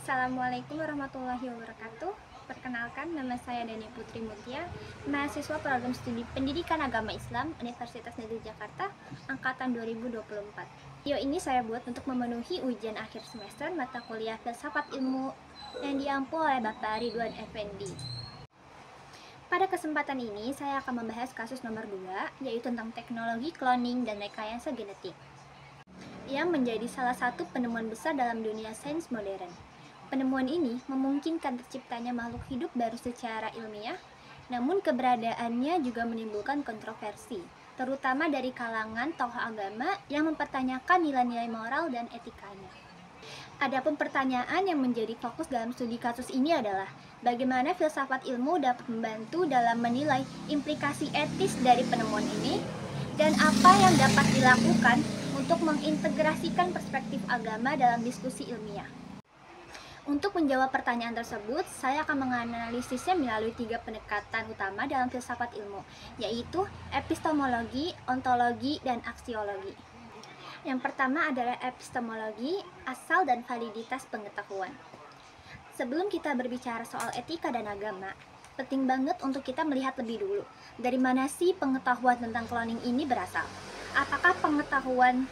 Assalamualaikum warahmatullahi wabarakatuh. Perkenalkan, nama saya Dani Putri Mutia, mahasiswa program studi Pendidikan Agama Islam Universitas Negeri Jakarta, angkatan 2024. Video ini saya buat untuk memenuhi ujian akhir semester mata kuliah Filsafat Ilmu yang diampu oleh Bapak Ridwan Effendi. Pada kesempatan ini, saya akan membahas kasus nomor 2, yaitu tentang teknologi cloning dan rekayasa genetik, yang menjadi salah satu penemuan besar dalam dunia sains modern. Penemuan ini memungkinkan terciptanya makhluk hidup baru secara ilmiah, namun keberadaannya juga menimbulkan kontroversi, terutama dari kalangan tokoh agama yang mempertanyakan nilai-nilai moral dan etikanya. Adapun pertanyaan yang menjadi fokus dalam studi kasus ini adalah bagaimana filsafat ilmu dapat membantu dalam menilai implikasi etis dari penemuan ini dan apa yang dapat dilakukan untuk mengintegrasikan perspektif agama dalam diskusi ilmiah. Untuk menjawab pertanyaan tersebut, saya akan menganalisisnya melalui 3 pendekatan utama dalam filsafat ilmu, yaitu epistemologi, ontologi, dan aksiologi. Yang pertama adalah epistemologi, asal dan validitas pengetahuan. Sebelum kita berbicara soal etika dan agama, penting banget untuk kita melihat lebih dulu, dari mana sih pengetahuan tentang cloning ini berasal? Apakah pengetahuan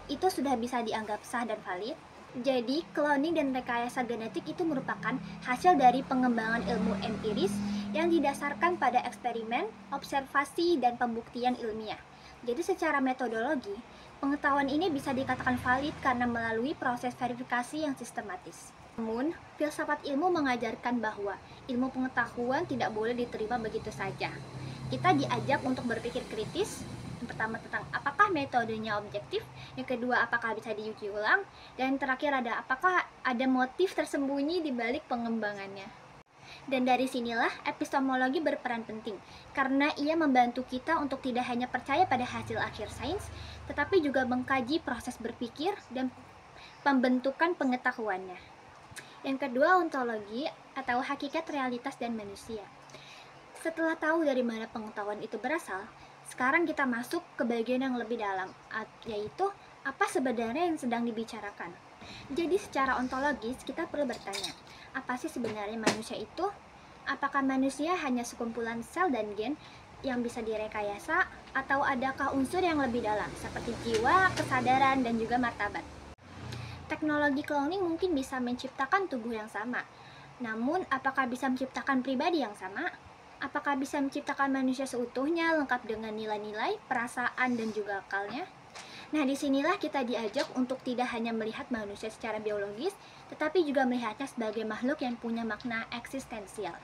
itu sudah bisa dianggap sah dan valid? Jadi, cloning dan rekayasa genetik itu merupakan hasil dari pengembangan ilmu empiris yang didasarkan pada eksperimen, observasi, dan pembuktian ilmiah. Jadi, secara metodologi, pengetahuan ini bisa dikatakan valid karena melalui proses verifikasi yang sistematis. Namun, filsafat ilmu mengajarkan bahwa ilmu pengetahuan tidak boleh diterima begitu saja. Kita diajak untuk berpikir kritis. Yang pertama tentang apakah metodenya objektif, yang kedua apakah bisa diuji ulang, dan yang terakhir ada apakah ada motif tersembunyi di balik pengembangannya. Dan dari sinilah epistemologi berperan penting, karena ia membantu kita untuk tidak hanya percaya pada hasil akhir sains, tetapi juga mengkaji proses berpikir dan pembentukan pengetahuannya. Yang kedua, ontologi atau hakikat realitas dan manusia. Setelah tahu dari mana pengetahuan itu berasal, sekarang kita masuk ke bagian yang lebih dalam, yaitu apa sebenarnya yang sedang dibicarakan. Jadi secara ontologis kita perlu bertanya, apa sih sebenarnya manusia itu? Apakah manusia hanya sekumpulan sel dan gen yang bisa direkayasa, atau adakah unsur yang lebih dalam seperti jiwa, kesadaran, dan juga martabat? Teknologi cloning mungkin bisa menciptakan tubuh yang sama, namun apakah bisa menciptakan pribadi yang sama? Apakah bisa menciptakan manusia seutuhnya lengkap dengan nilai-nilai, perasaan, dan juga akalnya? Nah, disinilah kita diajak untuk tidak hanya melihat manusia secara biologis, tetapi juga melihatnya sebagai makhluk yang punya makna eksistensial.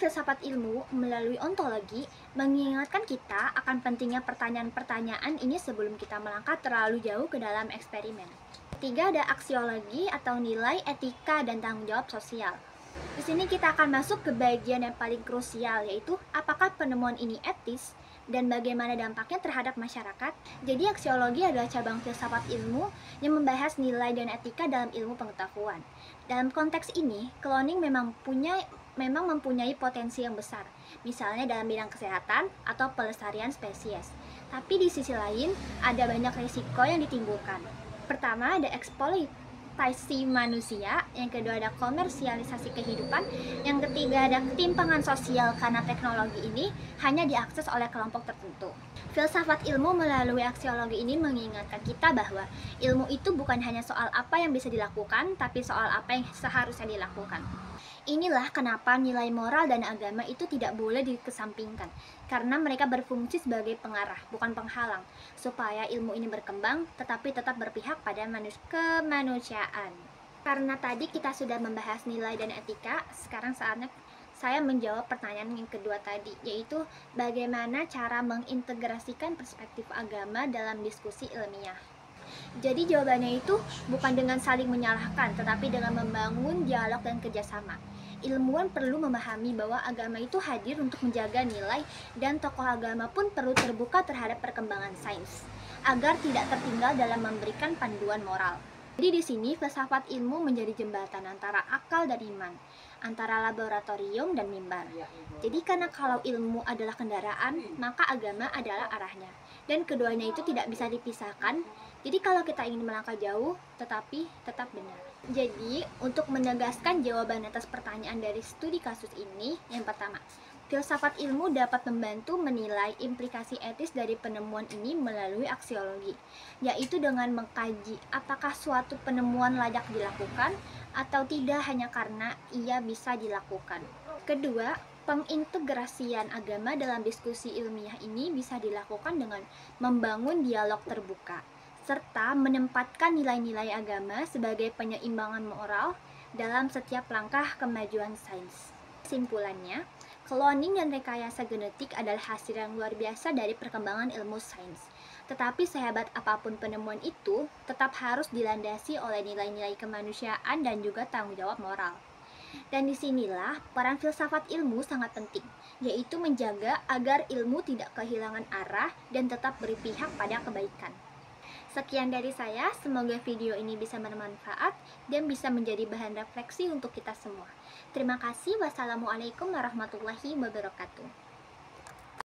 Filsafat ilmu melalui ontologi mengingatkan kita akan pentingnya pertanyaan-pertanyaan ini sebelum kita melangkah terlalu jauh ke dalam eksperimen. Ketiga, ada aksiologi atau nilai, etika, dan tanggung jawab sosial. Di sini kita akan masuk ke bagian yang paling krusial, yaitu apakah penemuan ini etis dan bagaimana dampaknya terhadap masyarakat. Jadi aksiologi adalah cabang filsafat ilmu yang membahas nilai dan etika dalam ilmu pengetahuan. Dalam konteks ini, cloning memang mempunyai potensi yang besar, misalnya dalam bidang kesehatan atau pelestarian spesies. Tapi di sisi lain, ada banyak risiko yang ditimbulkan. Pertama, ada eksploitasi manusia, yang kedua ada komersialisasi kehidupan, yang ketiga ada ketimpangan sosial karena teknologi ini hanya diakses oleh kelompok tertentu. Filsafat ilmu melalui aksiologi ini mengingatkan kita bahwa ilmu itu bukan hanya soal apa yang bisa dilakukan, tapi soal apa yang seharusnya dilakukan. Inilah kenapa nilai moral dan agama itu tidak boleh dikesampingkan, karena mereka berfungsi sebagai pengarah, bukan penghalang, supaya ilmu ini berkembang, tetapi tetap berpihak pada kemanusiaan. Karena tadi kita sudah membahas nilai dan etika, sekarang saatnya saya menjawab pertanyaan yang kedua tadi, yaitu bagaimana cara mengintegrasikan perspektif agama dalam diskusi ilmiah. Jadi jawabannya itu bukan dengan saling menyalahkan, tetapi dengan membangun dialog dan kerjasama. Ilmuwan perlu memahami bahwa agama itu hadir untuk menjaga nilai, dan tokoh agama pun perlu terbuka terhadap perkembangan sains, agar tidak tertinggal dalam memberikan panduan moral. Jadi di sini filsafat ilmu menjadi jembatan antara akal dan iman, antara laboratorium dan mimbar. Jadi karena kalau ilmu adalah kendaraan, maka agama adalah arahnya. Dan keduanya itu tidak bisa dipisahkan. Jadi kalau kita ingin melangkah jauh, tetapi tetap benar. Jadi, untuk menegaskan jawaban atas pertanyaan dari studi kasus ini, yang pertama, filsafat ilmu dapat membantu menilai implikasi etis dari penemuan ini melalui aksiologi, yaitu dengan mengkaji apakah suatu penemuan layak dilakukan atau tidak hanya karena ia bisa dilakukan. Kedua, pengintegrasian agama dalam diskusi ilmiah ini bisa dilakukan dengan membangun dialog terbuka, serta menempatkan nilai-nilai agama sebagai penyeimbangan moral dalam setiap langkah kemajuan sains. Kesimpulannya, cloning dan rekayasa genetik adalah hasil yang luar biasa dari perkembangan ilmu sains. Tetapi sehebat apapun penemuan itu, tetap harus dilandasi oleh nilai-nilai kemanusiaan dan juga tanggung jawab moral. Dan disinilah peran filsafat ilmu sangat penting, yaitu menjaga agar ilmu tidak kehilangan arah dan tetap berpihak pada kebaikan. Sekian dari saya, semoga video ini bisa bermanfaat dan bisa menjadi bahan refleksi untuk kita semua. Terima kasih. Wassalamualaikum warahmatullahi wabarakatuh.